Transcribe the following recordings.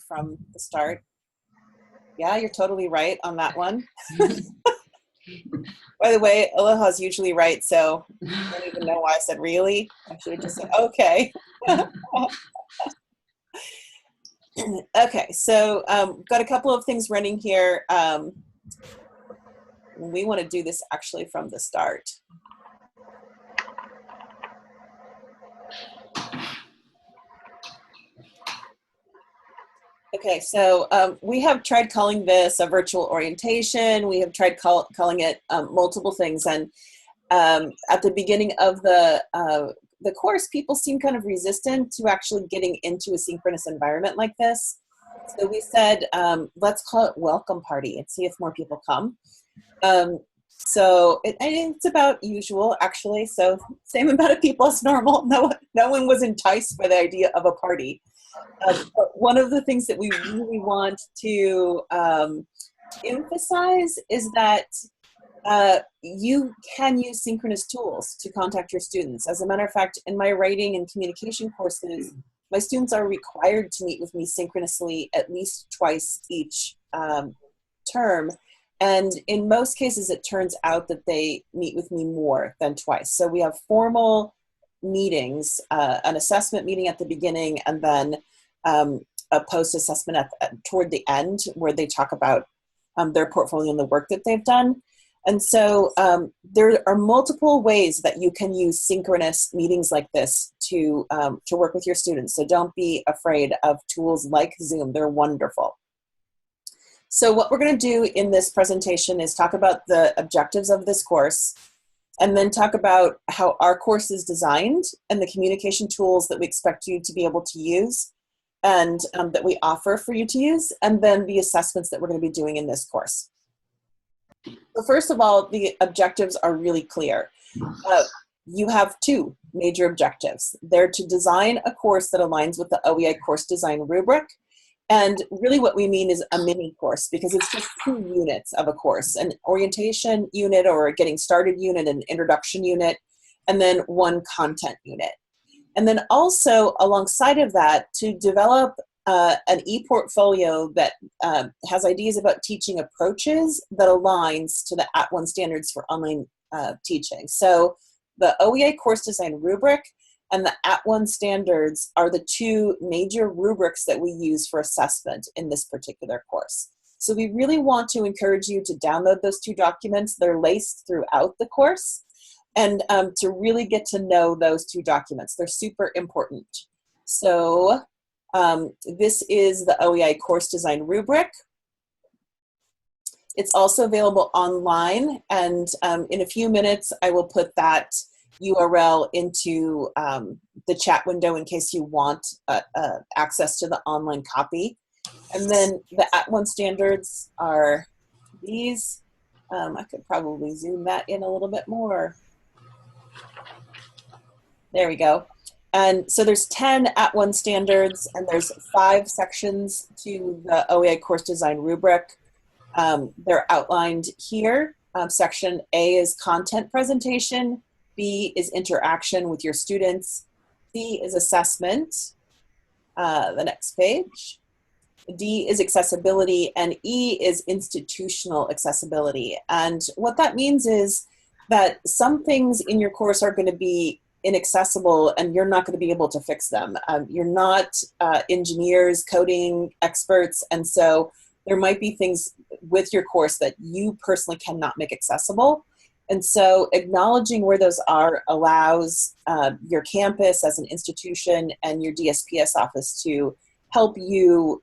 from the start. Yeah, you're totally right on that one. By the way, Aloha's usually right, so I don't even know why I said really. I should have just said okay. Okay, so got a couple of things running here. We want to do this actually from the start. Okay, so we have tried calling this a virtual orientation. We have tried calling it multiple things. And at the beginning of the course, people seem kind of resistant to actually getting into a synchronous environment like this. So we said, let's call it welcome party and see if more people come. So it's about usual, actually. So same amount of people as normal. No one was enticed by the idea of a party. But one of the things that we really want to emphasize is that you can use synchronous tools to contact your students. As a matter of fact, in my writing and communication courses, my students are required to meet with me synchronously at least twice each term. And in most cases, it turns out that they meet with me more than twice. So we have formal meetings, an assessment meeting at the beginning, and then a post-assessment toward the end where they talk about their portfolio and the work that they've done. And so there are multiple ways that you can use synchronous meetings like this to work with your students. So don't be afraid of tools like Zoom. They're wonderful. So what we're going to do in this presentation is talk about the objectives of this course, and then talk about how our course is designed and the communication tools that we expect you to be able to use and that we offer for you to use, and then the assessments that we're going to be doing in this course. So first of all, the objectives are really clear. You have two major objectives. They're to design a course that aligns with the OEI course design rubric. And really what we mean is a mini course, because it's just 2 units of a course, an orientation unit or a getting started unit, an introduction unit, and then 1 content unit. And then also alongside of that, to develop an e-portfolio that has ideas about teaching approaches that aligns to the @ONE standards for online teaching. So the OEI course design rubric and the @ONE standards are the 2 major rubrics that we use for assessment in this particular course. So we really want to encourage you to download those 2 documents. They're laced throughout the course, and to really get to know those 2 documents. They're super important. So this is the OEI course design rubric. It's also available online, and in a few minutes I will put that URL into the chat window in case you want access to the online copy. And then the @ONE standards are these. I could probably zoom that in a little bit more. There we go. And so there's 10 @ONE standards, and there's 5 sections to the OEI course design rubric. They're outlined here. Section A is content presentation. B is interaction with your students. C is assessment. The next page. D is accessibility, and E is institutional accessibility. And what that means is that some things in your course are going to be inaccessible and you're not going to be able to fix them. You're not engineers, coding experts, and so there might be things with your course that you personally cannot make accessible. And so acknowledging where those are allows your campus as an institution and your DSPS office to help you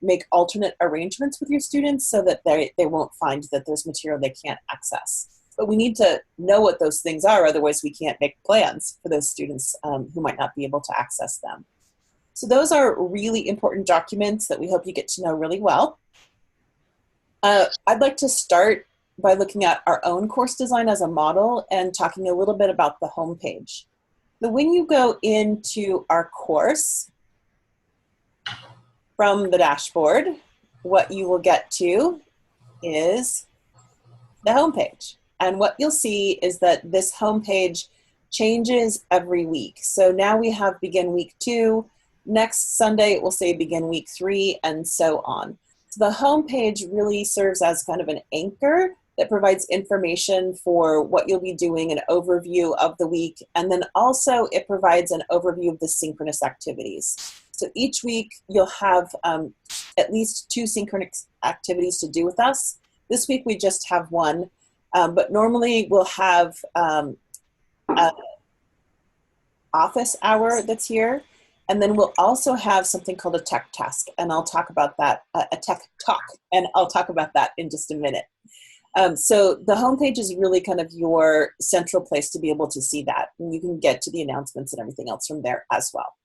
make alternate arrangements with your students so that they won't find that there's material they can't access. But we need to know what those things are, otherwise we can't make plans for those students who might not be able to access them. So those are really important documents that we hope you get to know really well. I'd like to start by looking at our own course design as a model and talking a little bit about the homepage. So when you go into our course from the dashboard, what you will get to is the homepage. And what you'll see is that this homepage changes every week. So now we have begin week 2. Next Sunday, it will say begin week 3, and so on. So the homepage really serves as kind of an anchor that provides information for what you'll be doing, an overview of the week, and then also it provides an overview of the synchronous activities. So each week you'll have at least 2 synchronous activities to do with us. This week we just have 1, but normally we'll have an office hour that's here, and then we'll also have something called a tech task, and I'll talk about that, a tech talk, and I'll talk about that in just a minute. So the homepage is really kind of your central place to be able to see that, and you can get to the announcements and everything else from there as well.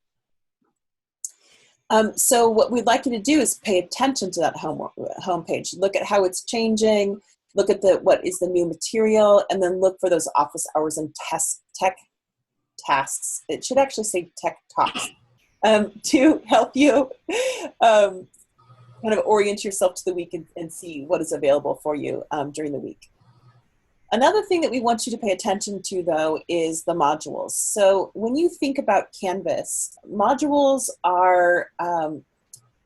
So what we'd like you to do is pay attention to that homepage. Look at how it's changing, look at what is the new material, and then look for those office hours and tech tasks. It should actually say tech talks, to help you kind of orient yourself to the week and see what is available for you during the week. Another thing that we want you to pay attention to, though, is the modules. So when you think about Canvas, modules are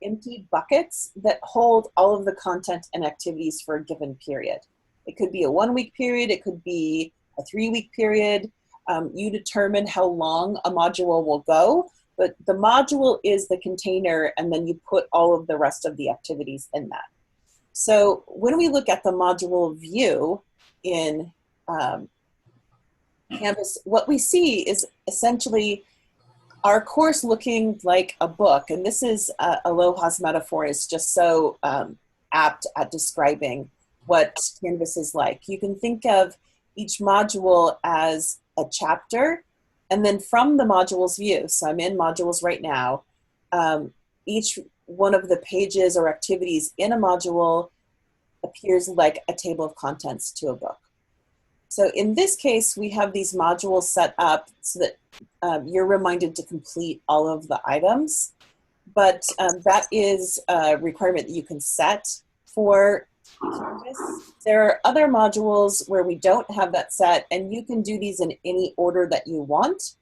empty buckets that hold all of the content and activities for a given period. It could be a 1-week period, it could be a 3-week period. You determine how long a module will go, but the module is the container, and then you put all of the rest of the activities in that. So when we look at the module view in Canvas, what we see is essentially our course looking like a book, and this is Aloha's metaphor is just so apt at describing what Canvas is like. You can think of each module as a chapter, and then from the modules view, so I'm in modules right now, each one of the pages or activities in a module appears like a table of contents to a book. So in this case, we have these modules set up so that you're reminded to complete all of the items, but that is a requirement that you can set for Canvas. There are other modules where we don't have that set, and you can do these in any order that you want.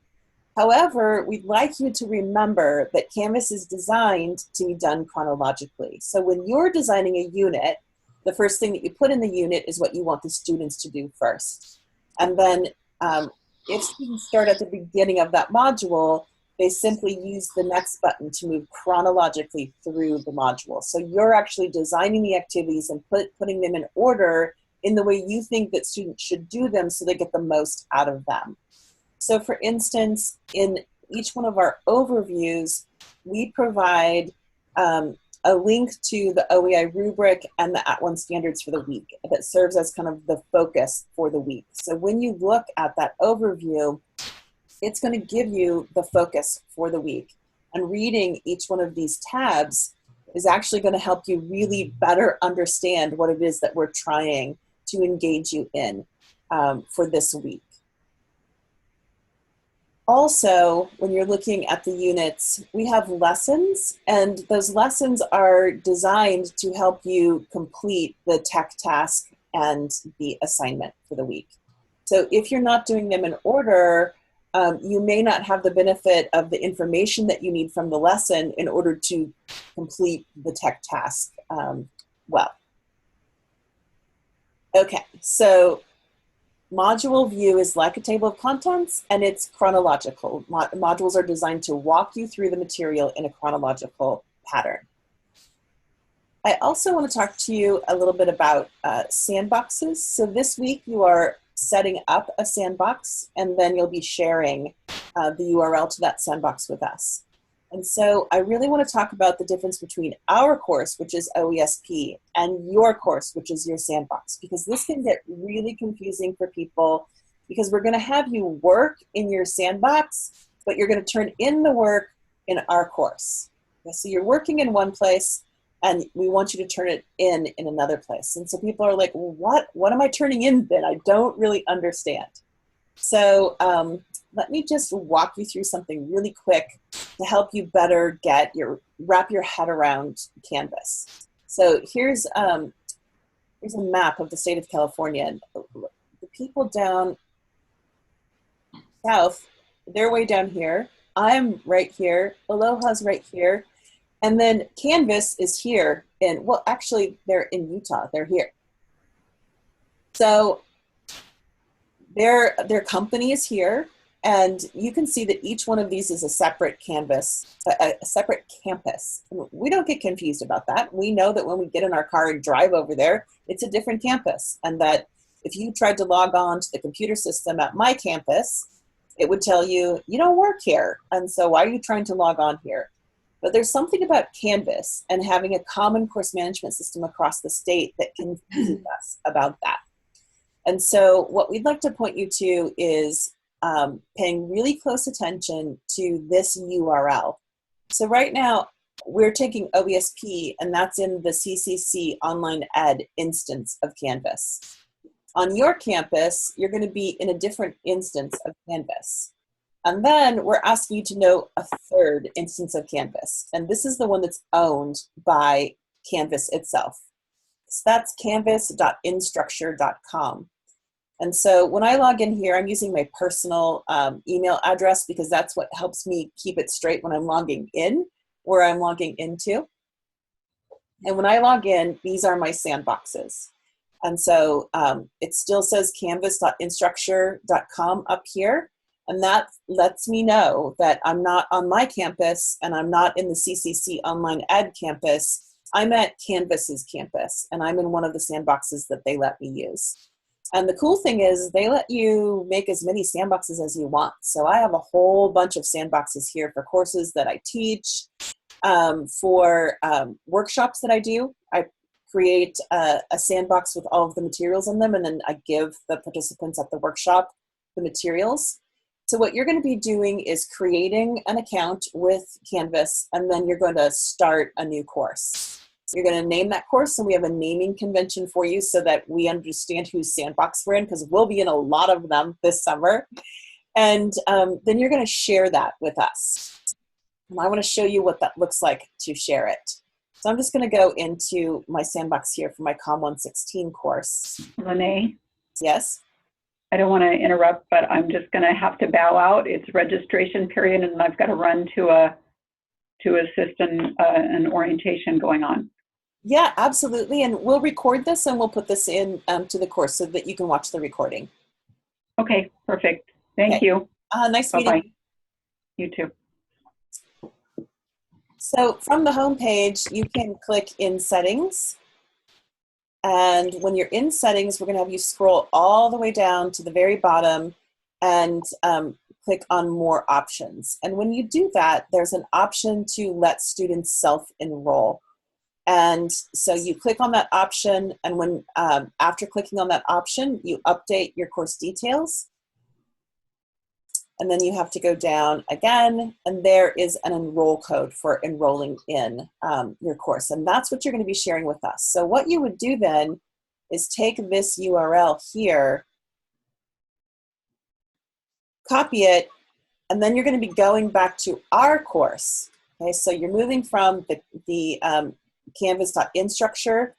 However, we'd like you to remember that Canvas is designed to be done chronologically. So when you're designing a unit, the first thing that you put in the unit is what you want the students to do first. And then if students start at the beginning of that module, they simply use the next button to move chronologically through the module. So you're actually designing the activities and putting them in order in the way you think that students should do them so they get the most out of them. So for instance, in each one of our overviews, we provide a link to the OEI rubric and the @ONE standards for the week that serves as kind of the focus for the week. So when you look at that overview, it's going to give you the focus for the week. And reading each one of these tabs is actually going to help you really better understand what it is that we're trying to engage you in for this week. Also, when you're looking at the units, we have lessons, and those lessons are designed to help you complete the tech task and the assignment for the week. So if you're not doing them in order, you may not have the benefit of the information that you need from the lesson in order to complete the tech task well. Okay, so module view is like a table of contents, and it's chronological. Modules are designed to walk you through the material in a chronological pattern. I also want to talk to you a little bit about sandboxes. So this week you are setting up a sandbox, and then you'll be sharing the URL to that sandbox with us. And so I really want to talk about the difference between our course, which is OESP, and your course, which is your sandbox, because this can get really confusing for people, because we're going to have you work in your sandbox, but you're going to turn in the work in our course. Okay, so you're working in one place, and we want you to turn it in another place. And so people are like, well, what am I turning in then? I don't really understand. So let me just walk you through something really quick to help you better wrap your head around Canvas. So here's a map of the state of California. The people down south, they're way down here. I'm right here, Aloha's right here, and then Canvas is here. And well, actually, they're in Utah. They're here. So their company is here, and you can see that each one of these is a separate canvas, a separate campus. We don't get confused about that. We know that when we get in our car and drive over there, it's a different campus, and that if you tried to log on to the computer system at my campus, it would tell you, you don't work here, and so why are you trying to log on here? But there's something about Canvas and having a common course management system across the state that confuses us about that. And so what we'd like to point you to is paying really close attention to this URL. So right now, we're taking OESP, and that's in the CCC Online Ed instance of Canvas. On your campus, you're going to be in a different instance of Canvas. And then we're asking you to know a third instance of Canvas. And this is the one that's owned by Canvas itself. So that's canvas.instructure.com. And so when I log in here, I'm using my personal email address because that's what helps me keep it straight when I'm logging in, where I'm logging into. And when I log in, these are my sandboxes. And so it still says canvas.instructure.com up here. And that lets me know that I'm not on my campus and I'm not in the CCC Online Ed campus. I'm at Canvas's campus, and I'm in one of the sandboxes that they let me use. And the cool thing is they let you make as many sandboxes as you want. So I have a whole bunch of sandboxes here for courses that I teach, for workshops that I do. I create a sandbox with all of the materials in them, and then I give the participants at the workshop the materials. So what you're going to be doing is creating an account with Canvas, and then you're going to start a new course. You're going to name that course, and we have a naming convention for you so that we understand whose sandbox we're in, because we'll be in a lot of them this summer. And then you're going to share that with us. And I want to show you what that looks like to share it. So I'm just going to go into my sandbox here for my COM 116 course. Renee? Yes? I don't want to interrupt, but I'm just going to have to bow out. It's registration period, and I've got to run to assist in an orientation going on. Yeah, absolutely. And we'll record this and we'll put this in to the course so that you can watch the recording. Okay, perfect. Thank you. Nice meeting you. You too. So from the home page, you can click in settings. And when you're in settings, we're going to have you scroll all the way down to the very bottom and click on more options. And when you do that, there's an option to let students self-enroll. And so you click on that option, and when after clicking on that option, you update your course details. And then you have to go down again, and there is an enroll code for enrolling in your course. And that's what you're going to be sharing with us. So what you would do then is take this URL here, copy it, and then you're going to be going back to our course. Okay, so you're moving from the Canvas.instructure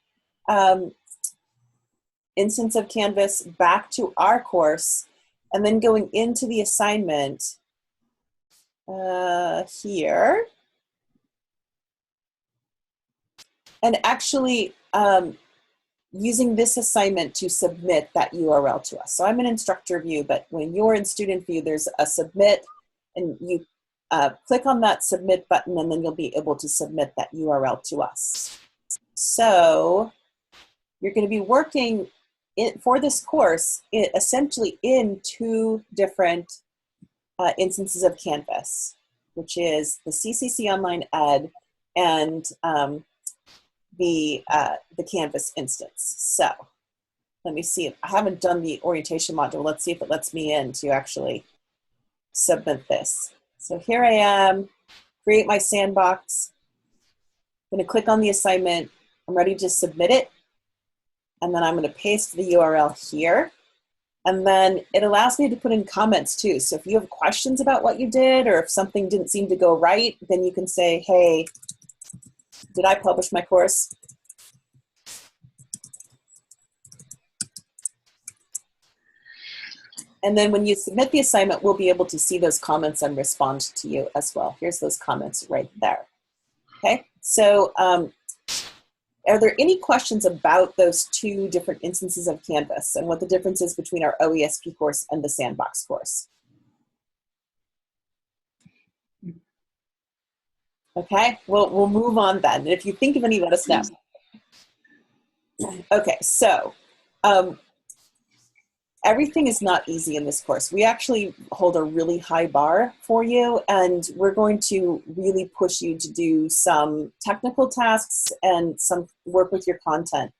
instance of Canvas back to our course, and then going into the assignment here, and actually using this assignment to submit that URL to us. So I'm in instructor view, but when you're in student view, there's a submit, and you click on that submit button, and then you'll be able to submit that URL to us. So you're going to be working for this course essentially in two different instances of Canvas, which is the CCC Online Ed and the Canvas instance. So let me see. I haven't done the orientation module. Let's see if it lets me in to actually submit this. So here I am, create my sandbox. I'm going to click on the assignment. I'm ready to submit it. And then I'm going to paste the URL here. And then it allows me to put in comments too. So if you have questions about what you did, or if something didn't seem to go right, then you can say, hey, did I publish my course? And then when you submit the assignment, we'll be able to see those comments and respond to you as well. Here's those comments right there. Okay, so are there any questions about those two different instances of Canvas and what the difference is between our OESP course and the Sandbox course? Okay, we'll move on then. If you think of any, let us know. Okay, so everything is not easy in this course. We actually hold a really high bar for you, and we're going to really push you to do some technical tasks and some work with your content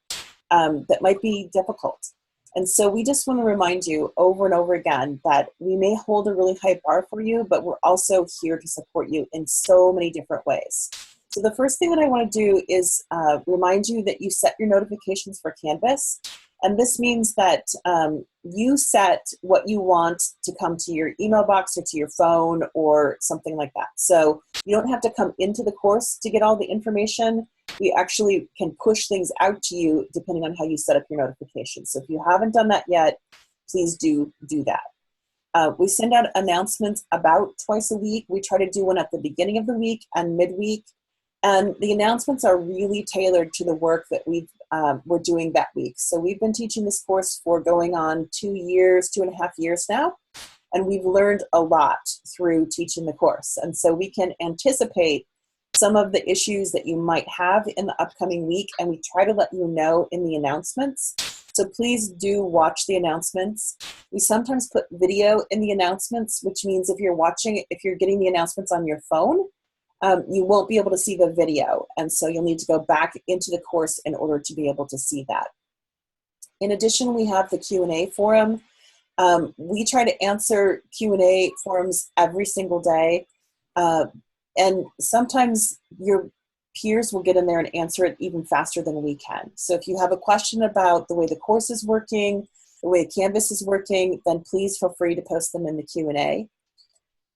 that might be difficult. And so we just want to remind you over and over again that we may hold a really high bar for you, but we're also here to support you in so many different ways. So the first thing that I want to do is remind you that you set your notifications for Canvas. And this means that you set what you want to come to your email box or to your phone or something like that. So you don't have to come into the course to get all the information. We actually can push things out to you depending on how you set up your notifications. So if you haven't done that yet, please do that. We send out announcements about twice a week. We try to do one at the beginning of the week and midweek. And the announcements are really tailored to the work that we're doing that week. So we've been teaching this course for going on 2 years, 2.5 years now, and we've learned a lot through teaching the course. And so we can anticipate some of the issues that you might have in the upcoming week, and we try to let you know in the announcements. So please do watch the announcements. We sometimes put video in the announcements, which means if you're getting the announcements on your phone, you won't be able to see the video. And so you'll need to go back into the course in order to be able to see that. In addition, we have the Q&A forum. We try to answer Q&A forums every single day. And sometimes your peers will get in there and answer it even faster than we can. So if you have a question about the way the course is working, the way Canvas is working, then please feel free to post them in the Q&A.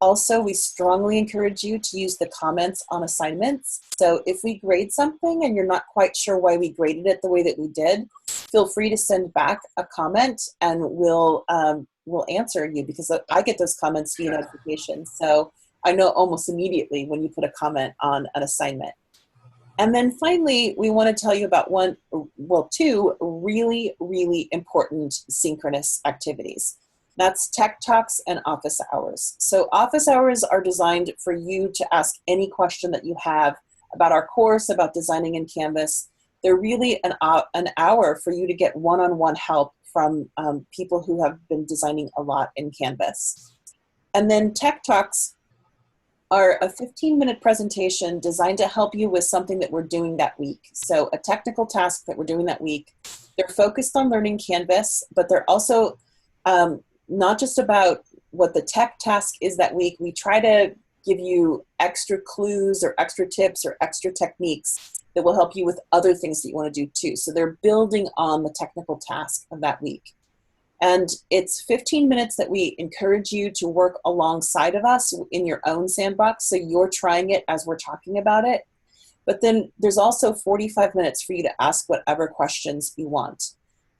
Also, we strongly encourage you to use the comments on assignments. So if we grade something and you're not quite sure why we graded it the way that we did, feel free to send back a comment and we'll answer you, because I get those comments via notification. So I know almost immediately when you put a comment on an assignment. And then finally, we want to tell you about two really, really important synchronous activities. That's Tech Talks and Office Hours. So Office Hours are designed for you to ask any question that you have about our course, about designing in Canvas. They're really an hour for you to get one-on-one help from people who have been designing a lot in Canvas. And then Tech Talks are a 15-minute presentation designed to help you with something that we're doing that week. So a technical task that we're doing that week. They're focused on learning Canvas, but they're also not just about what the tech task is that week. We try to give you extra clues or extra tips or extra techniques that will help you with other things that you want to do too. So they're building on the technical task of that week. And it's 15 minutes that we encourage you to work alongside of us in your own sandbox. So you're trying it as we're talking about it. But then there's also 45 minutes for you to ask whatever questions you want.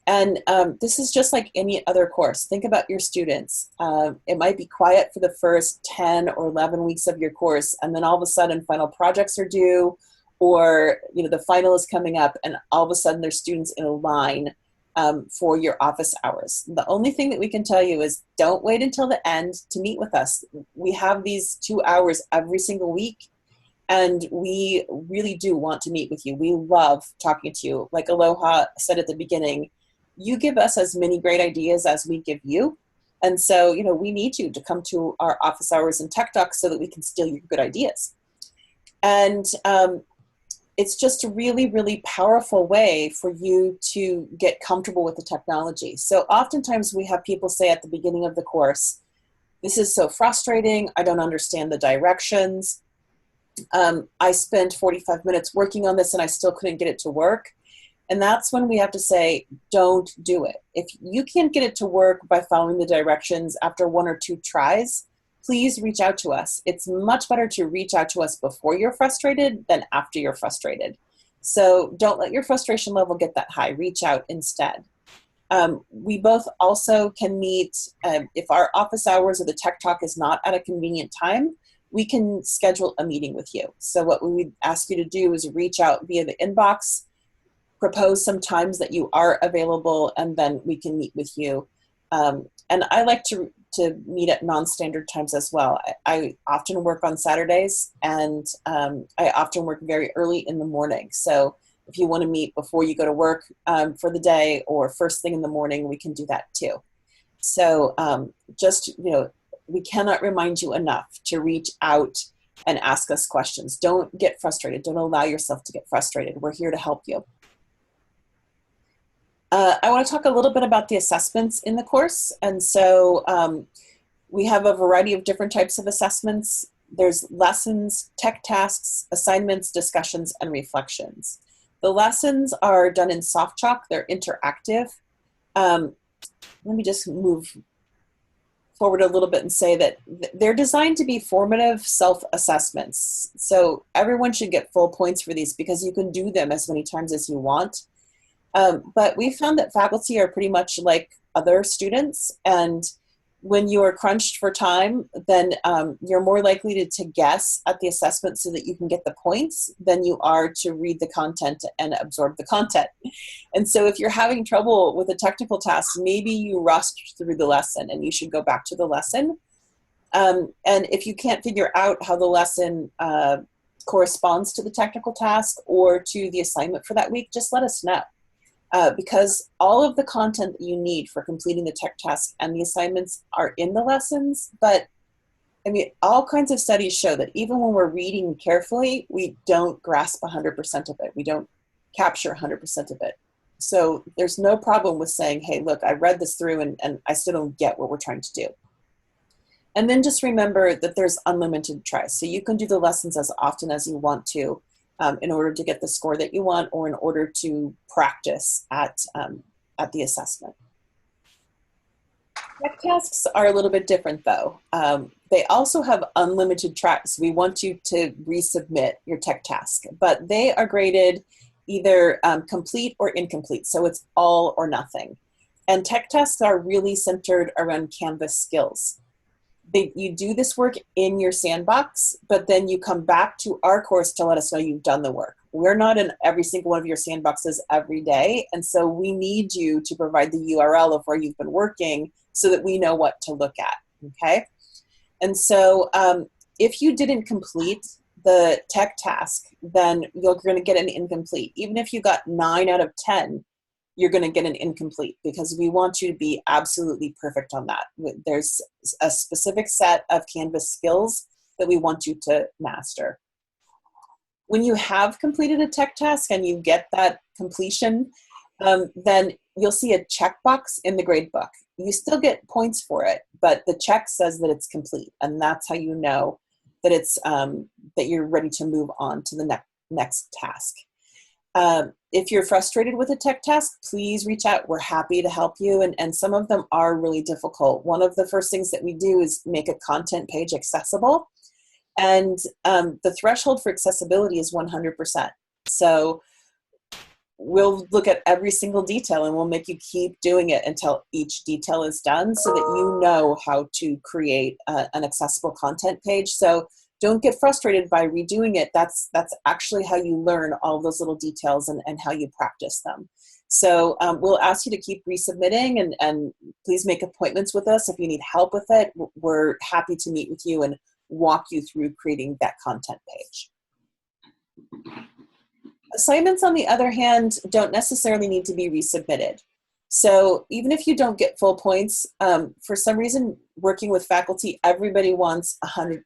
And this is just like any other course. Think about your students. It might be quiet for the first 10 or 11 weeks of your course, and then all of a sudden final projects are due, or the final is coming up, and all of a sudden there's students in a line for your office hours. The only thing that we can tell you is don't wait until the end to meet with us. We have these 2 hours every single week, and we really do want to meet with you. We love talking to you. Like Aloha said at the beginning, you give us as many great ideas as we give you. And so, we need you to come to our office hours and Tech Talks so that we can steal your good ideas. And it's just a really, really powerful way for you to get comfortable with the technology. So oftentimes we have people say at the beginning of the course, this is so frustrating. I don't understand the directions. I spent 45 minutes working on this and I still couldn't get it to work. And that's when we have to say, don't do it. If you can't get it to work by following the directions after 1 or 2 tries, please reach out to us. It's much better to reach out to us before you're frustrated than after you're frustrated. So don't let your frustration level get that high. Reach out instead. We both also can meet, if our office hours or the tech talk is not at a convenient time, we can schedule a meeting with you. So what we would ask you to do is reach out via the inbox, propose some times that you are available, and then we can meet with you. And I like to meet at non-standard times as well. I often work on Saturdays, and I often work very early in the morning. So if you want to meet before you go to work for the day or first thing in the morning, we can do that too. So just, we cannot remind you enough to reach out and ask us questions. Don't get frustrated. Don't allow yourself to get frustrated. We're here to help you. I want to talk a little bit about the assessments in the course. And so we have a variety of different types of assessments. There's lessons, tech tasks, assignments, discussions, and reflections. The lessons are done in soft chalk. They're interactive. Let me just move forward a little bit and say that they're designed to be formative self-assessments. So everyone should get full points for these because you can do them as many times as you want. But we found that faculty are pretty much like other students, and when you are crunched for time, then you're more likely to guess at the assessment so that you can get the points than you are to read the content and absorb the content. And so if you're having trouble with a technical task, maybe you rushed through the lesson and you should go back to the lesson. And if you can't figure out how the lesson corresponds to the technical task or to the assignment for that week, just let us know. Because all of the content that you need for completing the tech task and the assignments are in the lessons, but I mean, all kinds of studies show that even when we're reading carefully, we don't grasp 100% of it. We don't capture 100% of it. So there's no problem with saying, hey, look, I read this through and I still don't get what we're trying to do. And then just remember that there's unlimited tries. So you can do the lessons as often as you want to. In order to get the score that you want or in order to practice at the assessment. Tech tasks are a little bit different though. They also have unlimited tries. We want you to resubmit your tech task, but they are graded either complete or incomplete. So it's all or nothing. And tech tasks are really centered around Canvas skills. You do this work in your sandbox, but then you come back to our course to let us know you've done the work. We're not in every single one of your sandboxes every day, and so we need you to provide the URL of where you've been working so that we know what to look at, okay? And so if you didn't complete the tech task, then you're going to get an incomplete. Even if you got 9 out of 10, you're going to get an incomplete because we want you to be absolutely perfect on that. There's a specific set of Canvas skills that we want you to master. When you have completed a tech task and you get that completion, then you'll see a checkbox in the grade book. You still get points for it, but the check says that it's complete, and that's how you know that it's that you're ready to move on to the next task. If you're frustrated with a tech task, please reach out. We're happy to help you, and some of them are really difficult. One of the first things that we do is make a content page accessible, and the threshold for accessibility is 100%. So we'll look at every single detail and we'll make you keep doing it until each detail is done so that you know how to create an accessible content page. So don't get frustrated by redoing it. That's actually how you learn all those little details and how you practice them. So we'll ask you to keep resubmitting and please make appointments with us. If you need help with it, we're happy to meet with you and walk you through creating that content page. Assignments, on the other hand, don't necessarily need to be resubmitted. So even if you don't get full points, for some reason, working with faculty, everybody wants 100%.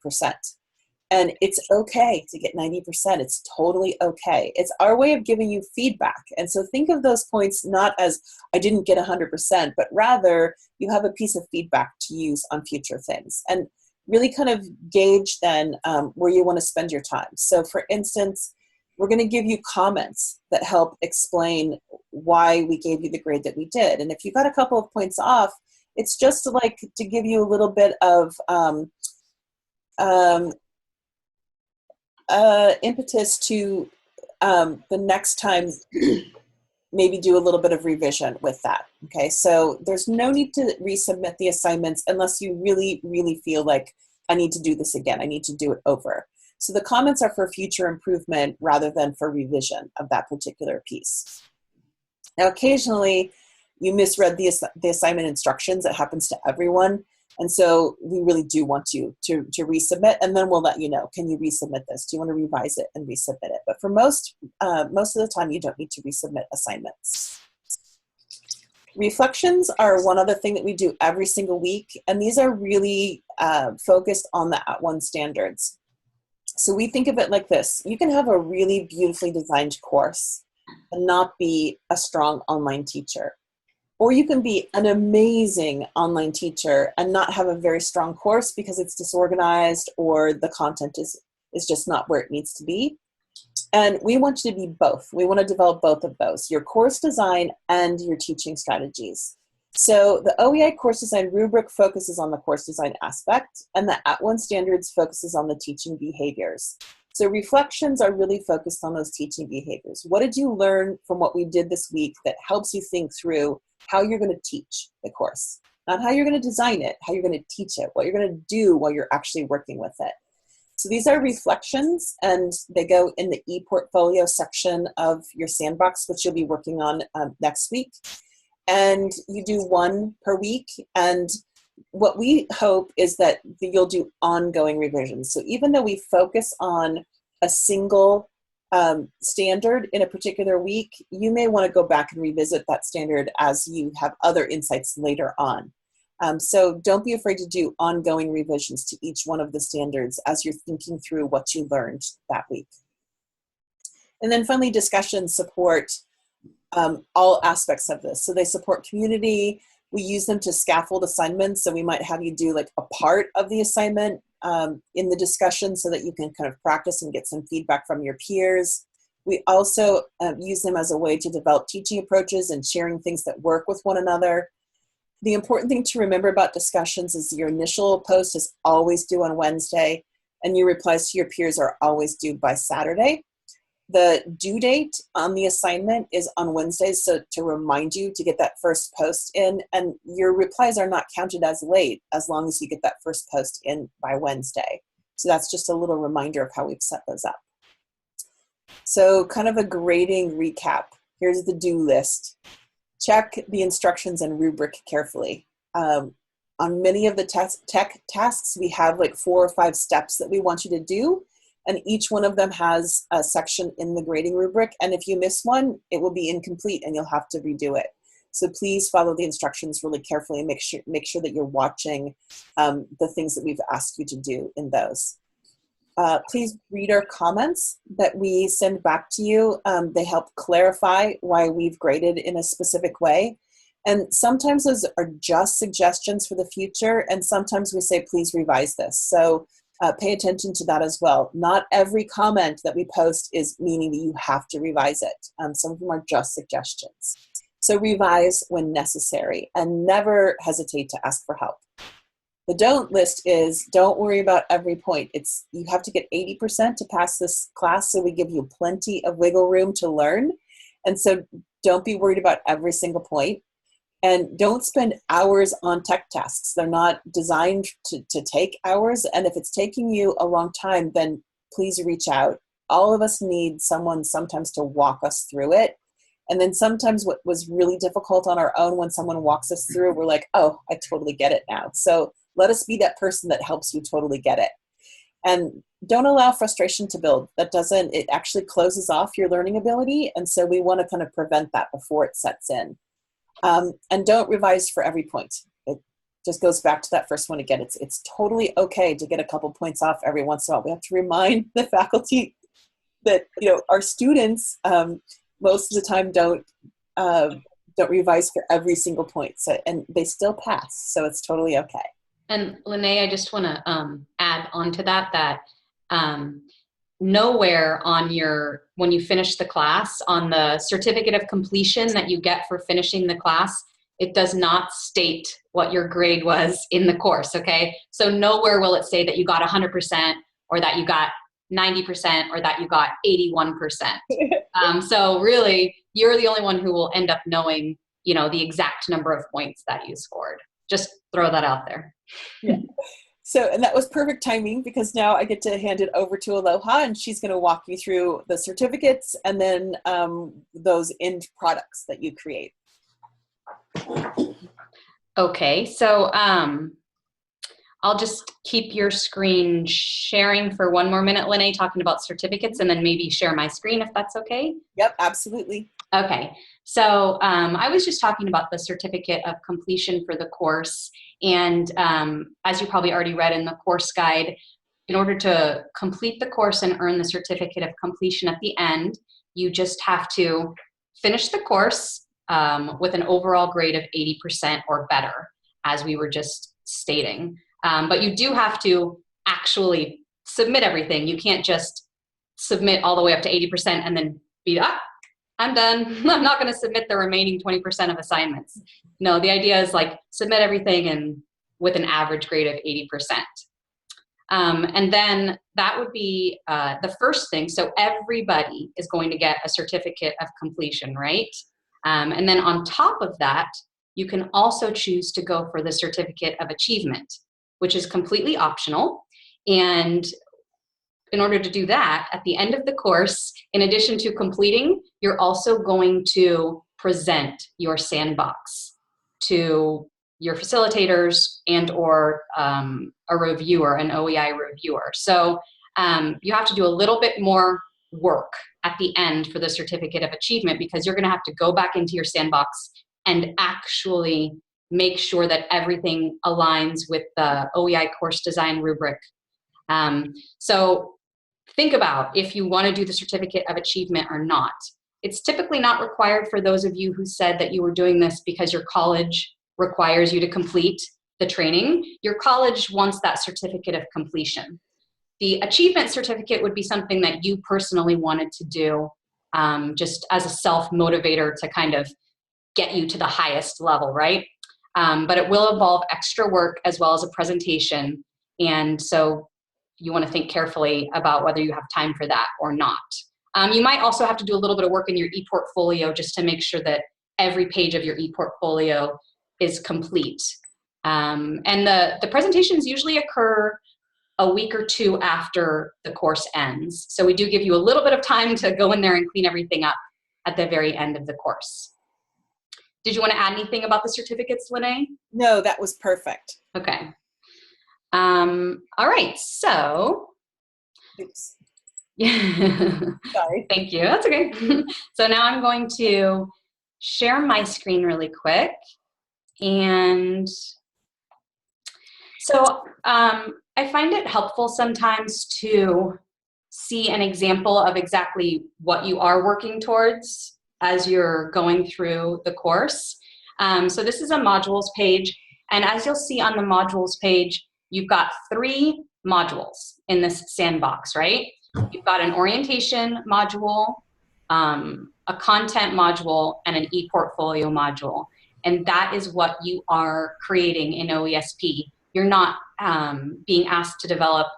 And it's okay to get 90%. It's totally okay. It's our way of giving you feedback. And so think of those points not as, I didn't get 100%, but rather you have a piece of feedback to use on future things. And really kind of gauge then where you want to spend your time. So for instance, we're going to give you comments that help explain why we gave you the grade that we did. And if you got a couple of points off, it's just like to give you a little bit of impetus to the next time maybe do a little bit of revision with that. Okay, so there's no need to resubmit the assignments unless you really, really feel like I need to do this again. I need to do it over. So the comments are for future improvement rather than for revision of that particular piece. Now, occasionally you misread the assignment instructions. It happens to everyone. And so we really do want you to resubmit, and then we'll let you know, can you resubmit this? Do you want to revise it and resubmit it? But for most of the time, you don't need to resubmit assignments. Reflections are one other thing that we do every single week, and these are really focused on the @ONE standards. So we think of it like this. You can have a really beautifully designed course and not be a strong online teacher. Or you can be an amazing online teacher and not have a very strong course because it's disorganized or the content is just not where it needs to be. And we want you to be both. We want to develop both of those, your course design and your teaching strategies. So the OEI course design rubric focuses on the course design aspect, and the @ONE standards focuses on the teaching behaviors. So reflections are really focused on those teaching behaviors. What did you learn from what we did this week that helps you think through how you're going to teach the course? Not how you're going to design it, how you're going to teach it, what you're going to do while you're actually working with it. So these are reflections, and they go in the ePortfolio section of your sandbox, which you'll be working on next week. And you do one per week, and what we hope is that you'll do ongoing revisions. So even though we focus on a single standard in a particular week, you may want to go back and revisit that standard as you have other insights later on. So don't be afraid to do ongoing revisions to each one of the standards as you're thinking through what you learned that week. And then finally, discussions support all aspects of this. So they support community. We use them to scaffold assignments. So we might have you do like a part of the assignment in the discussion so that you can kind of practice and get some feedback from your peers. We also use them as a way to develop teaching approaches and sharing things that work with one another. The important thing to remember about discussions is your initial post is always due on Wednesday, and your replies to your peers are always due by Saturday. The due date on the assignment is on Wednesdays, so to remind you to get that first post in, and your replies are not counted as late as long as you get that first post in by Wednesday. So that's just a little reminder of how we've set those up. So kind of a grading recap. Here's the do list. Check the instructions and rubric carefully. On many of the tech tasks, we have like 4 or 5 steps that we want you to do, and each one of them has a section in the grading rubric, and if you miss one, it will be incomplete and you'll have to redo it. So please follow the instructions really carefully and make sure that you're watching the things that we've asked you to do in those. Please read our comments that we send back to you. They help clarify why we've graded in a specific way. And sometimes those are just suggestions for the future, and sometimes we say, please revise this. So pay attention to that as well. Not every comment that we post is meaning that you have to revise it. Some of them are just suggestions. So revise when necessary, and never hesitate to ask for help. The don't list is, don't worry about every point. You have to get 80% to pass this class, so we give you plenty of wiggle room to learn. And so don't be worried about every single point. And don't spend hours on tech tasks. They're not designed to take hours. And if it's taking you a long time, then please reach out. All of us need someone sometimes to walk us through it. And then sometimes what was really difficult on our own, when someone walks us through, we're like, oh, I totally get it now. So let us be that person that helps you totally get it. And don't allow frustration to build. It actually closes off your learning ability. And so we want to kind of prevent that before it sets in. And don't revise for every point. It just goes back to that first one again. It's totally okay to get a couple points off every once in a while. We have to remind the faculty that, our students most of the time don't revise for every single point. So, and they still pass. So it's totally okay. And Lene, I just want to add on to that nowhere on when you finish the class, on the certificate of completion that you get for finishing the class, it does not state what your grade was in the course, okay? So nowhere will it say that you got 100% or that you got 90% or that you got 81%. So really, you're the only one who will end up knowing, you know, the exact number of points that you scored. Just throw that out there. Yeah. So, and that was perfect timing because now I get to hand it over to Aloha and she's going to walk you through the certificates and then those end products that you create. Okay, so I'll just keep your screen sharing for one more minute, Lene, talking about certificates, and then maybe share my screen if that's okay. Yep, absolutely. Okay, so I was just talking about the certificate of completion for the course, and as you probably already read in the course guide, in order to complete the course and earn the certificate of completion at the end, you just have to finish the course with an overall grade of 80% or better, as we were just stating. But you do have to actually submit everything. You can't just submit all the way up to 80% and then be, I'm done. I'm not going to submit the remaining 20% of assignments. No, the idea is like submit everything and with an average grade of 80%. And then that would be the first thing. So everybody is going to get a certificate of completion, right? And then on top of that, you can also choose to go for the certificate of achievement, which is completely optional. And in order to do that, at the end of the course, in addition to completing, you're also going to present your sandbox to your facilitators and or a reviewer, an OEI reviewer. So you have to do a little bit more work at the end for the certificate of achievement because you're going to have to go back into your sandbox and actually make sure that everything aligns with the OEI course design rubric. So think about if you want to do the certificate of achievement or not. It's typically not required for those of you who said that you were doing this because your college requires you to complete the training. Your college wants that certificate of completion. The achievement certificate would be something that you personally wanted to do just as a self-motivator to kind of get you to the highest level, right? But it will involve extra work as well as a presentation. And so you want to think carefully about whether you have time for that or not. You might also have to do a little bit of work in your e-portfolio just to make sure that every page of your e-portfolio is complete. And the presentations usually occur a week or two after the course ends. So we do give you a little bit of time to go in there and clean everything up at the very end of the course. Did you want to add anything about the certificates, Lene? No, that was perfect. Okay. All right, so. Oops. Sorry. Thank you, that's okay. So now I'm going to share my screen really quick. And so I find it helpful sometimes to see an example of exactly what you are working towards as you're going through the course. So this is a modules page. And as you'll see on the modules page, you've got 3 modules in this sandbox, right? You've got an orientation module, a content module, and an e-portfolio module. And that is what you are creating in OESP. You're not being asked to develop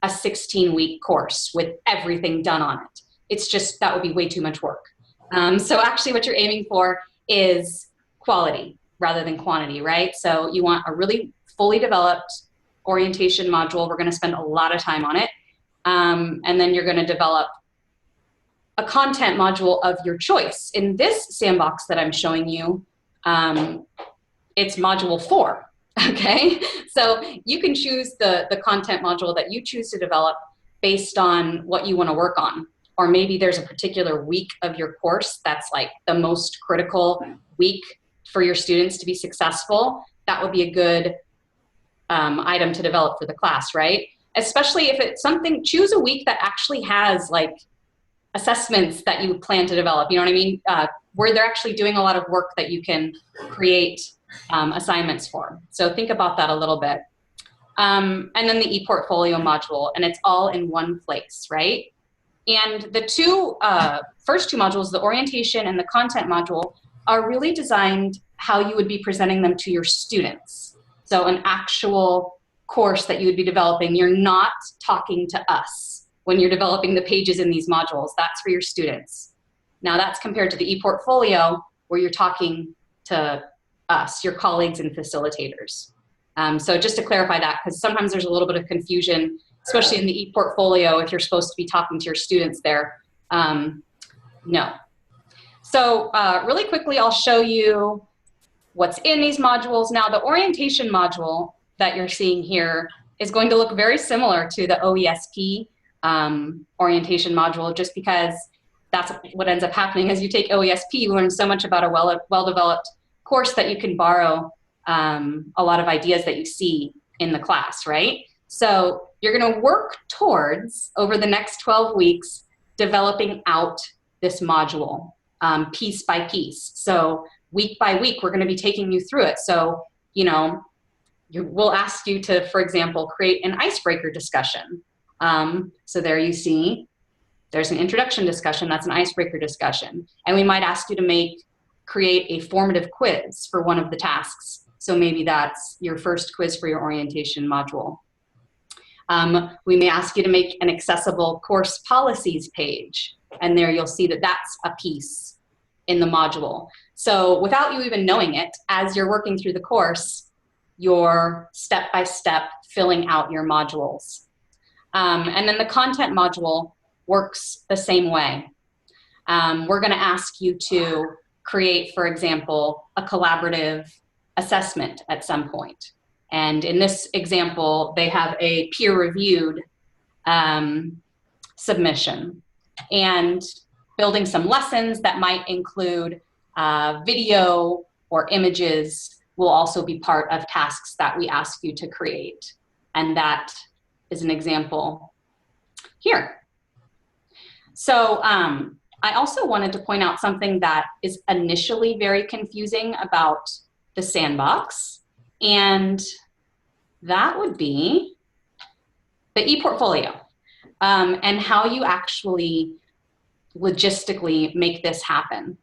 a 16-week course with everything done on it. It's just, that would be way too much work. So actually what you're aiming for is quality rather than quantity, right? So you want a really fully developed orientation module. We're going to spend a lot of time on it. And then you're going to develop a content module of your choice. In this sandbox that I'm showing you, it's module 4, okay? So you can choose the content module that you choose to develop based on what you want to work on. Or maybe there's a particular week of your course that's like the most critical week for your students to be successful. That would be a good item to develop for the class, right? Especially if it's something, choose a week that actually has like assessments that you plan to develop, you know what I mean? Where they're actually doing a lot of work that you can create assignments for. So think about that a little bit. And then the e-portfolio module, and it's all in one place, right? And the first two modules, the orientation and the content module, are really designed how you would be presenting them to your students. So an actual course that you would be developing, you're not talking to us when you're developing the pages in these modules. That's for your students. Now that's compared to the ePortfolio where you're talking to us, your colleagues and facilitators. So just to clarify that, because sometimes there's a little bit of confusion, especially in the ePortfolio, if you're supposed to be talking to your students there. No. So really quickly, I'll show you what's in these modules. Now, the orientation module that you're seeing here is going to look very similar to the OESP orientation module, just because that's what ends up happening. As you take OESP, you learn so much about a well-developed course that you can borrow a lot of ideas that you see in the class, right? So you're going to work towards, over the next 12 weeks, developing out this module piece by piece. So week by week, we're going to be taking you through it. So, you know, we'll ask you to, for example, create an icebreaker discussion. So there you see, there's an introduction discussion, that's an icebreaker discussion. And we might ask you to create a formative quiz for one of the tasks. So maybe that's your first quiz for your orientation module. We may ask you to make an accessible course policies page. And there you'll see that that's a piece in the module. So without you even knowing it, as you're working through the course, you're step-by-step filling out your modules. And then the content module works the same way. We're going to ask you to create, for example, a collaborative assessment at some point. And in this example, they have a peer-reviewed submission, and building some lessons that might include video or images will also be part of tasks that we ask you to create. And that is an example here. So I also wanted to point out something that is initially very confusing about the sandbox, and that would be the ePortfolio and how you actually logistically make this happen.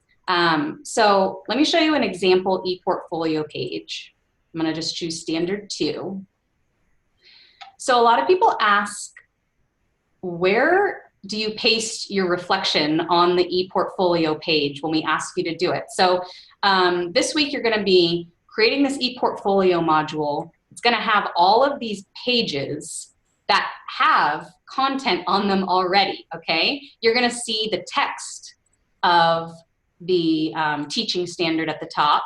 So let me show you an example ePortfolio page. I'm going to just choose standard 2. So a lot of people ask, where do you paste your reflection on the ePortfolio page when we ask you to do it? So this week you're going to be creating this ePortfolio module. It's going to have all of these pages that have content on them already, okay? You're going to see the text of the teaching standard at the top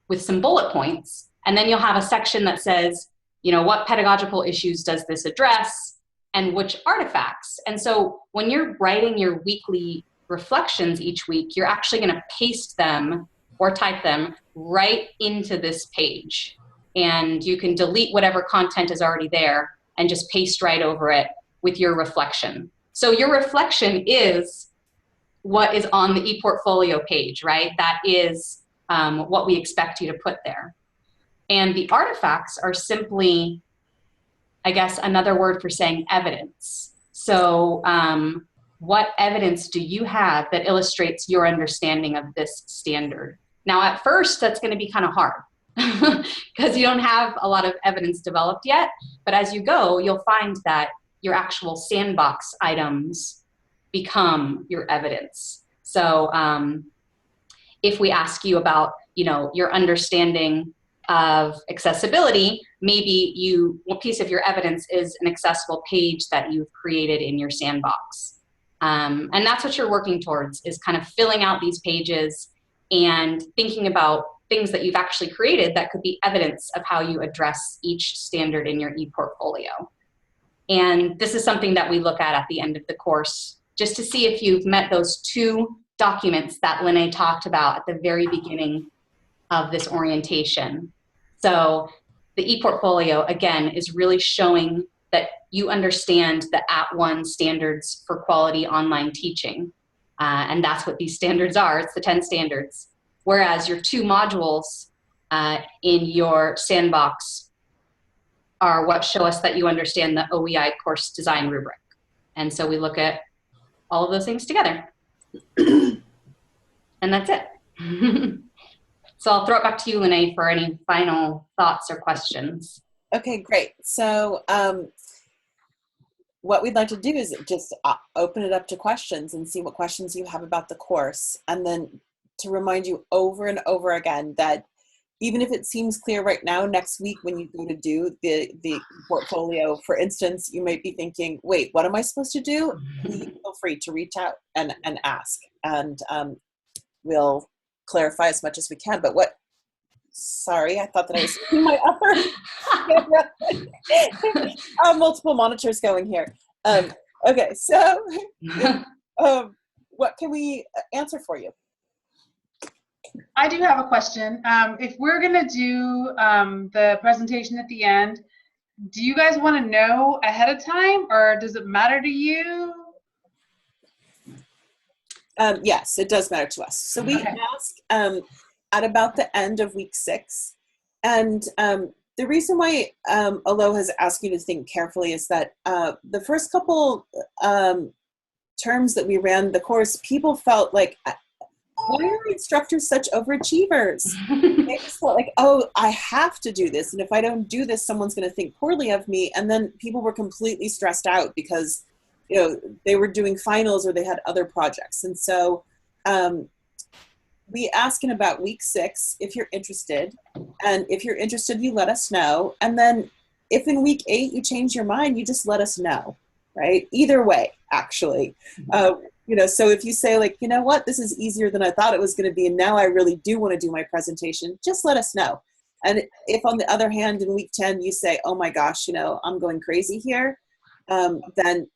with some bullet points, and then you'll have a section that says, you know, what pedagogical issues does this address and which artifacts. And so when you're writing your weekly reflections each week, you're actually going to paste them or type them right into this page. And you can delete whatever content is already there and just paste right over it with your reflection. So your reflection is what is on the ePortfolio page, right? That is what we expect you to put there. And the artifacts are simply, I guess, another word for saying evidence. So what evidence do you have that illustrates your understanding of this standard? Now, at first, that's going to be kind of hard because you don't have a lot of evidence developed yet. But as you go, you'll find that your actual sandbox items become your evidence. So if we ask you about, you know, your understanding of accessibility, maybe one piece of your evidence is an accessible page that you've created in your sandbox. And that's what you're working towards, is kind of filling out these pages and thinking about things that you've actually created that could be evidence of how you address each standard in your ePortfolio. And this is something that we look at the end of the course, just to see if you've met those 2 documents that Lene talked about at the very beginning of this orientation. So the ePortfolio, again, is really showing that you understand the @1 standards for quality online teaching. And that's what these standards are. It's the 10 standards. Whereas your 2 modules in your sandbox are what show us that you understand the OEI course design rubric. And so we look at all of those things together. And that's it. So I'll throw it back to you, Lene, for any final thoughts or questions. Okay, great. So what we'd like to do is just open it up to questions and see what questions you have about the course. And then to remind you over and over again that even if it seems clear right now, next week when you go to do the portfolio, for instance, you might be thinking, wait, what am I supposed to do? Please feel free to reach out and ask. And we'll clarify as much as we can. But sorry, I thought that I was seeing my upper multiple monitors going here. Okay, so what can we answer for you? I do have a question. If we're going to do the presentation at the end, do you guys want to know ahead of time, or does it matter to you? Yes, it does matter to us. So we ask at about the end of week 6. And the reason why Alo has asked you to think carefully is that the first couple terms that we ran the course, people felt like, why are instructors such overachievers? They just felt like, oh, I have to do this. And if I don't do this, someone's going to think poorly of me. And then people were completely stressed out because, you know, they were doing finals or they had other projects. And so we ask in about week 6 if you're interested. And if you're interested, you let us know. And then if in week 8 you change your mind, you just let us know, right? Either way, actually. You know, so if you say like, you know what, this is easier than I thought it was going to be, and now I really do want to do my presentation, just let us know. And if on the other hand, in week 10, you say, oh my gosh, you know, I'm going crazy here, then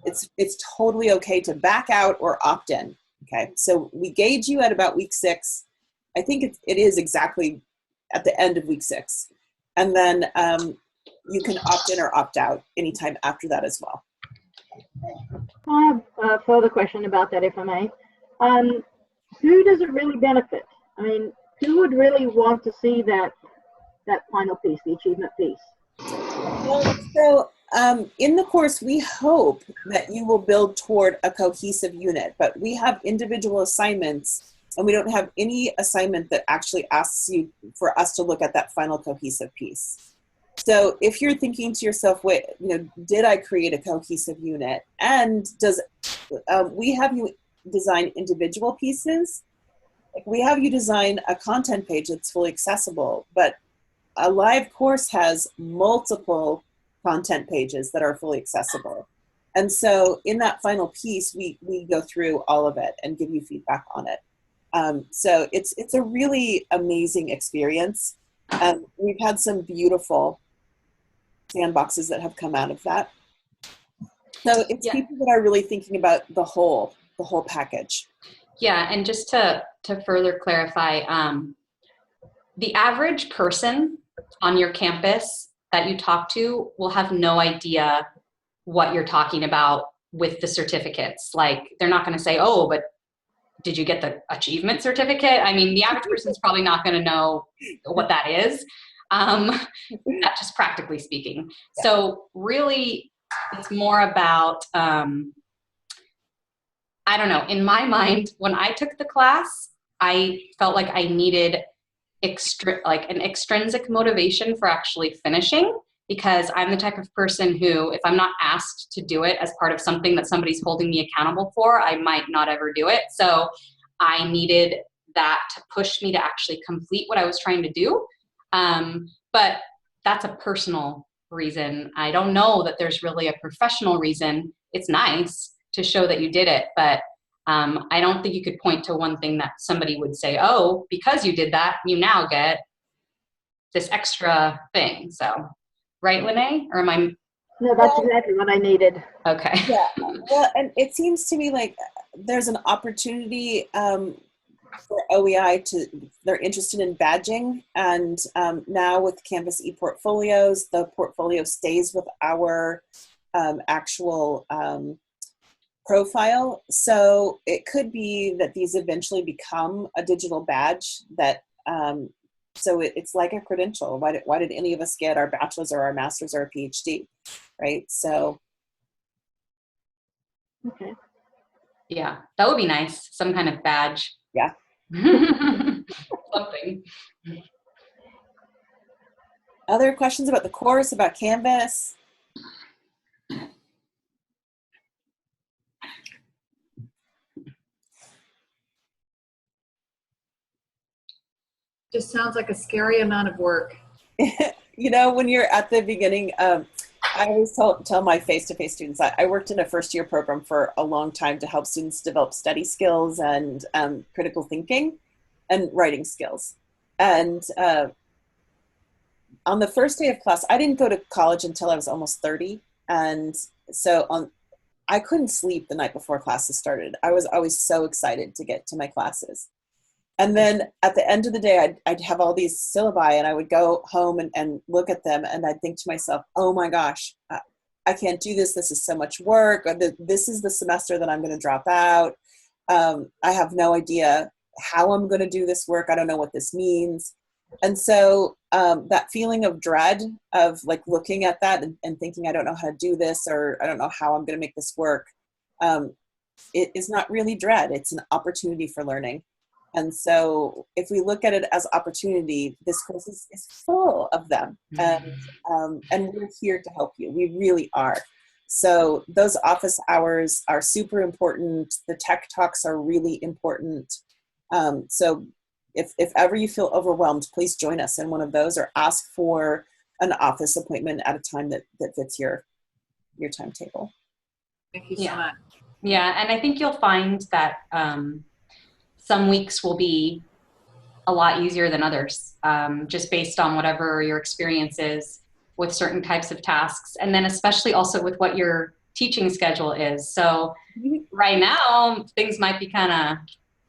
it's totally okay to back out or opt in. Okay, so we gauge you at about week 6. I think it is exactly at the end of week 6. And then you can opt in or opt out anytime after that as well. I have a further question about that, if I may. Who does it really benefit? I mean, who would really want to see that final piece, the achievement piece? Well, so in the course, we hope that you will build toward a cohesive unit, but we have individual assignments, and we don't have any assignment that actually asks you for us to look at that final cohesive piece. So if you're thinking to yourself, wait, you know, did I create a cohesive unit? And does we have you design individual pieces? Like we have you design a content page that's fully accessible, but a live course has multiple content pages that are fully accessible. And so in that final piece, we go through all of it and give you feedback on it. So it's a really amazing experience. We've had some beautiful sandboxes that have come out of that. So it's people that are really thinking about the whole package. Yeah, and just to further clarify, the average person on your campus that you talk to will have no idea what you're talking about with the certificates. Like, they're not going to say, oh, but did you get the achievement certificate? I mean, the average person's probably not going to know what that is, not just practically speaking. Yeah. So really, it's more about, I don't know, in my mind, when I took the class, I felt like I needed an extrinsic motivation for actually finishing, because I'm the type of person who, if I'm not asked to do it as part of something that somebody's holding me accountable for, I might not ever do it. So I needed that to push me to actually complete what I was trying to do. But that's a personal reason. I don't know that there's really a professional reason. It's nice to show that you did it, but I don't think you could point to one thing that somebody would say, oh, because you did that, you now get this extra thing. So, right, Lene? Or am I? No, that's exactly what I needed. Okay. Yeah. Well, and it seems to me like there's an opportunity for OEI they're interested in badging. And now with Canvas ePortfolios, the portfolio stays with our actual profile. So it could be that these eventually become a digital badge that, so it's like a credential. Why did any of us get our bachelor's or our master's or our PhD, right? So. Okay. Yeah, that would be nice. Some kind of badge. Yeah. Something. Other questions about the course, about Canvas? Just sounds like a scary amount of work. You know, when you're at the beginning, I always tell my face-to-face students, I worked in a first-year program for a long time to help students develop study skills and critical thinking and writing skills. And on the first day of class, I didn't go to college until I was almost 30. And so I couldn't sleep the night before classes started. I was always so excited to get to my classes. And then at the end of the day, I'd have all these syllabi, and I would go home and look at them, and I'd think to myself, oh my gosh, I can't do this. This is so much work. Or this is the semester that I'm going to drop out. I have no idea how I'm going to do this work. I don't know what this means. And so that feeling of dread of like looking at that and thinking, I don't know how to do this, or I don't know how I'm going to make this work. It is not really dread. It's an opportunity for learning. And so if we look at it as opportunity, this course is full of them. And we're here to help you. We really are. So those office hours are super important. The tech talks are really important. So if ever you feel overwhelmed, please join us in one of those, or ask for an office appointment at a time that fits your timetable. Thank you so much. Yeah, and I think you'll find that some weeks will be a lot easier than others, just based on whatever your experience is with certain types of tasks. And then especially also with what your teaching schedule is. So right now, things might be kind of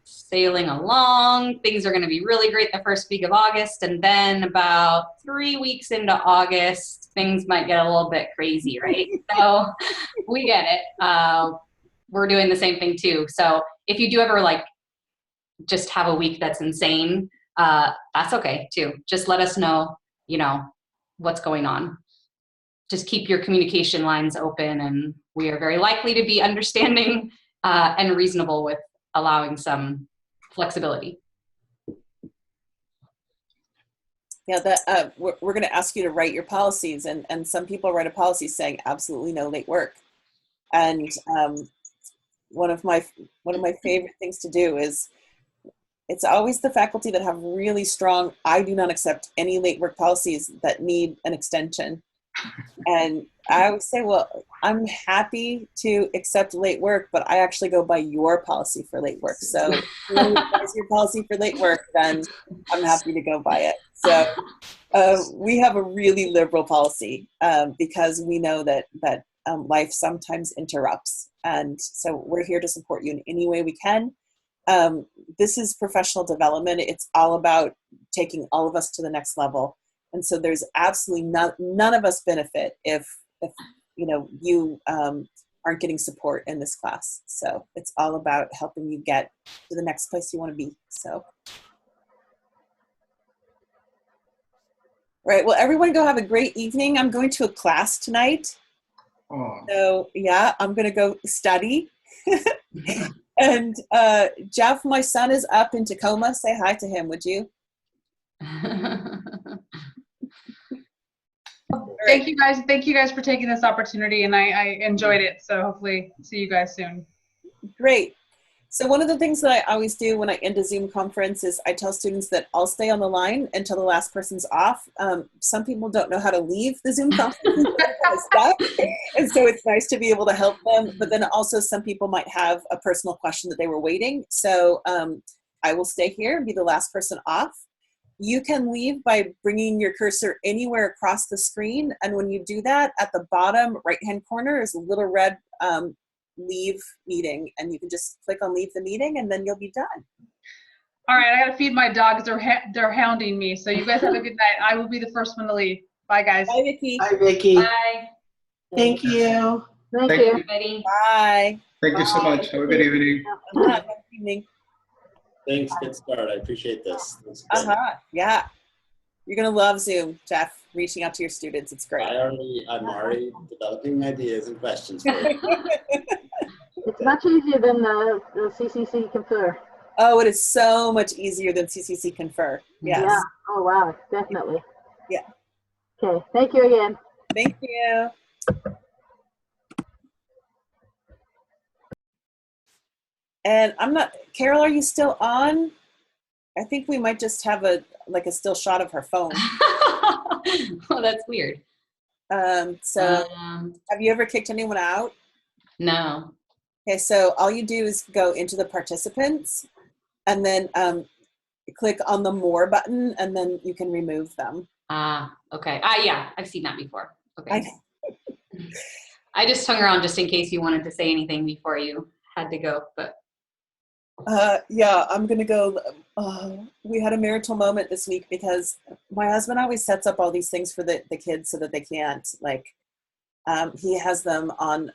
sailing along. Things are going to be really great the first week of August. And then about 3 weeks into August, things might get a little bit crazy, right? So we get it. We're doing the same thing too. So if you do ever like just have a week that's insane, that's okay too. Just let us know, what's going on. Just keep your communication lines open, and we are very likely to be understanding and reasonable with allowing some flexibility. Yeah, we're going to ask you to write your policies, and some people write a policy saying absolutely no late work. And one of my favorite things to do is, it's always the faculty that have really strong, I do not accept any late work policies that need an extension. And I always say, well, I'm happy to accept late work, but I actually go by your policy for late work. So if you want to use your policy for late work, then I'm happy to go by it. So we have a really liberal policy because we know that life sometimes interrupts. And so we're here to support you in any way we can. This is professional development. It's all about taking all of us to the next level. And so there's absolutely none of us benefit if you aren't getting support in this class. So it's all about helping you get to the next place you want to be. So, right. Well, everyone go have a great evening. I'm going to a class tonight. Oh. So yeah, I'm going to go study. And Jeff, my son, is up in Tacoma. Say hi to him, would you? Thank you guys. Thank you guys for taking this opportunity, and I enjoyed it. So hopefully see you guys soon. Great. So one of the things that I always do when I end a Zoom conference is I tell students that I'll stay on the line until the last person's off. Some people don't know how to leave the Zoom conference and so it's nice to be able to help them. But then also some people might have a personal question that they were waiting. So I will stay here and be the last person off. You can leave by bringing your cursor anywhere across the screen. And when you do that, at the bottom right-hand corner is a little red leave meeting, and you can just click on leave the meeting, and then you'll be done. All right, I gotta feed my dogs. They're hounding me. So you guys have a good night. I will be the first one to leave. Bye, guys. Bye, Vicki. Bye, Vicki. Bye. Thank you. Thank Bye, you. everybody. Bye. Thank you so much. Have a good evening. Good evening. Thanks. Good start. I appreciate this. Yeah. You're going to love Zoom, Jeff, reaching out to your students. It's great. I'm already developing ideas and questions for you. It's much easier than the CCC Confer. Oh, it is so much easier than CCC Confer. Yes. Yeah. Oh, wow. Definitely. Yeah. Okay. Thank you again. Thank you. And Carol, are you still on? I think we might just have a still shot of her phone. Oh, that's weird. So have you ever kicked anyone out? No. Okay, so all you do is go into the participants and then click on the more button, and then you can remove them. Okay. Yeah, I've seen that before. Okay. I I just hung around just in case you wanted to say anything before you had to go, but. Yeah, I'm gonna go. We had a marital moment this week because my husband always sets up all these things for the kids so that they can't, like, he has them on,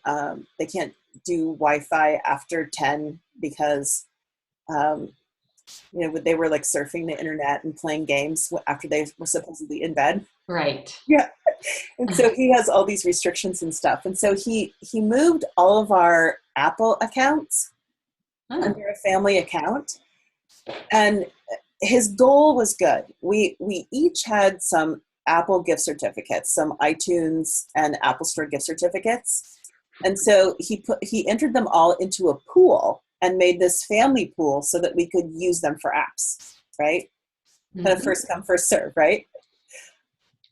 they can't do Wi-Fi after 10 because, they were like surfing the internet and playing games after they were supposedly in bed. Right. Yeah. And so he has all these restrictions and stuff. And so he moved all of our Apple accounts under a family account. And his goal was good. We each had some Apple gift certificates, some iTunes and Apple Store gift certificates. And so he entered them all into a pool and made this family pool so that we could use them for apps, right? Mm-hmm. Kind of first come, first serve, right?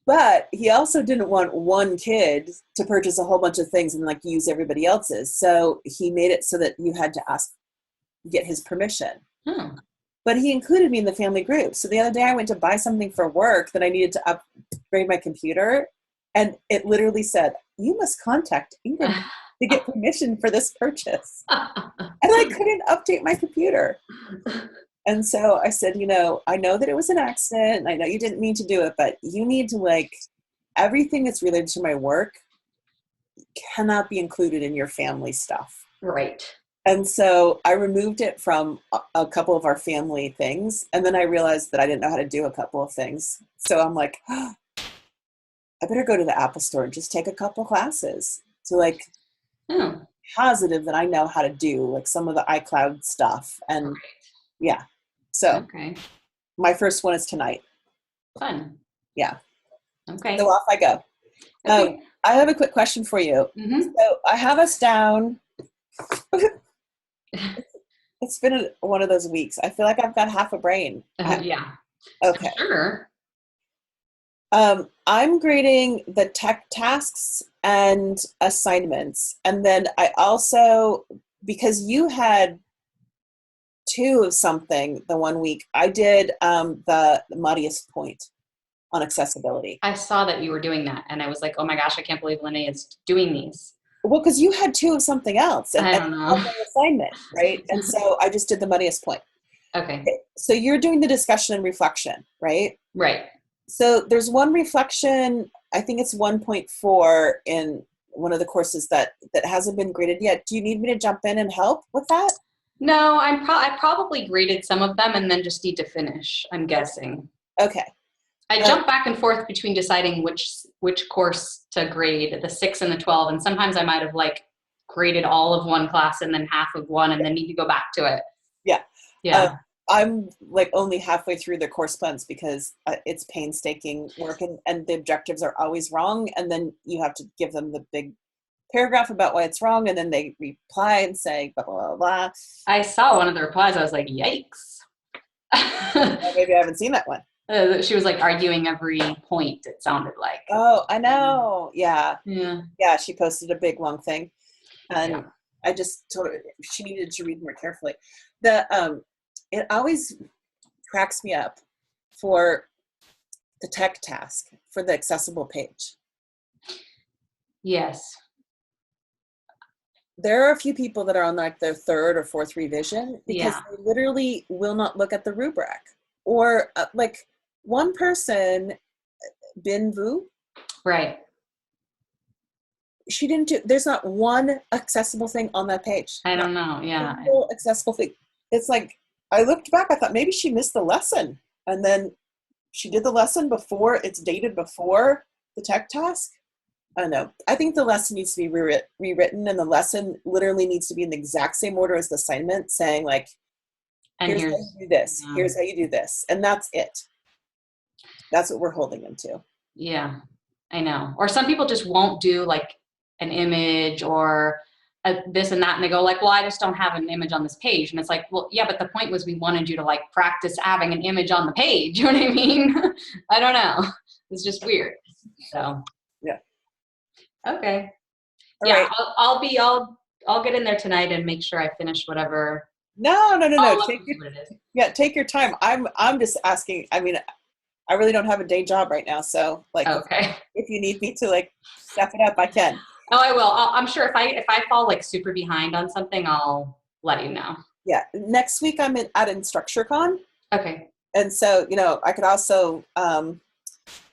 But he also didn't want one kid to purchase a whole bunch of things and like use everybody else's. So he made it so that you had to get his permission. But he included me in the family group. So the other day I went to buy something for work that I needed to upgrade my computer. And it literally said, you must contact Ingrid to get permission for this purchase. And I couldn't update my computer. And so I said, I know that it was an accident. And I know you didn't mean to do it, but you need to everything that's related to my work cannot be included in your family stuff. Right. And so I removed it from a couple of our family things. And then I realized that I didn't know how to do a couple of things. So I'm like, I better go to the Apple Store and just take a couple classes to positive that I know how to do some of the iCloud stuff. And yeah. So my first one is tonight. Fun. Yeah. Okay. So off I go. Okay. I have a quick question for you. Mm-hmm. So I have us down. It's been one of those weeks. I feel like I've got half a brain. Yeah. Okay. Sure. I'm grading the tech tasks and assignments. And then I also, because you had 2 of something the one week, I did the muddiest point on accessibility. I saw that you were doing that, and I was like, oh my gosh, I can't believe Linnea is doing these. Well, because you had 2 of something else. And I don't know. an assignment, right? And so I just did the muddiest point. Okay. So you're doing the discussion and reflection, right? Right. So there's one reflection, I think it's 1.4 in one of the courses that hasn't been graded yet. Do you need me to jump in and help with that? No, I probably graded some of them and then just need to finish, I'm guessing. Okay. I jump back and forth between deciding which course to grade, the 6 and the 12, and sometimes I might have graded all of one class and then half of one and then need to go back to it. Yeah. Yeah. I'm only halfway through the course plans because it's painstaking work and the objectives are always wrong. And then you have to give them the big paragraph about why it's wrong. And then they reply and say, blah, blah, blah, blah. I saw one of the replies. I was like, yikes. Maybe I haven't seen that one. She was arguing every point, it sounded like. Oh, I know. Yeah. Yeah. Yeah. She posted a big long thing. And Yeah. I just told her she needed to read more carefully. It always cracks me up for the tech task for the accessible page. Yes. There are a few people that are on their 3rd or 4th revision because they literally will not look at the rubric. Or one person, Bin Vu. Right. She didn't do, there's not one accessible thing on that page. I don't know. Yeah. Accessible thing. It's I looked back, I thought maybe she missed the lesson. And then she did the lesson before, it's dated before the tech task. I don't know. I think the lesson needs to be rewritten, and the lesson literally needs to be in the exact same order as the assignment, saying here's how you do this, here's how you do this. And that's it. That's what we're holding them to. Yeah, I know. Or some people just won't do an image or this and that, and they go like, well, I just don't have an image on this page. And it's like, well, yeah, but the point was we wanted you to like practice having an image on the page. You know what I mean? I don't know. It's just weird. So. Yeah. Okay. All yeah. right. I'll get in there tonight and make sure I finish whatever. No. Take Take your time. I'm just asking. I mean, I really don't have a day job right now, so like, okay. if you need me to like step it up, I can. Oh, I will. I'm sure if I fall like super behind on something, I'll let you know. Yeah. Next week I'm at InstructureCon. Okay. And so, I could also,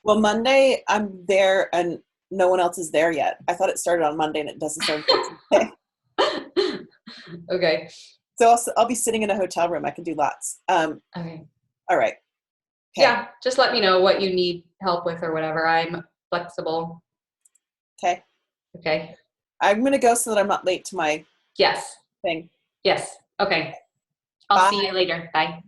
Monday I'm there and no one else is there yet. I thought it started on Monday and it doesn't start until Tuesday. Okay. So I'll be sitting in a hotel room. I can do lots. Okay. All right. Okay. Yeah. Just let me know what you need help with or whatever. I'm flexible. Okay. Okay. I'm going to go so that I'm not late to my Yes. thing. Yes. Okay. I'll Bye. see you later. Bye.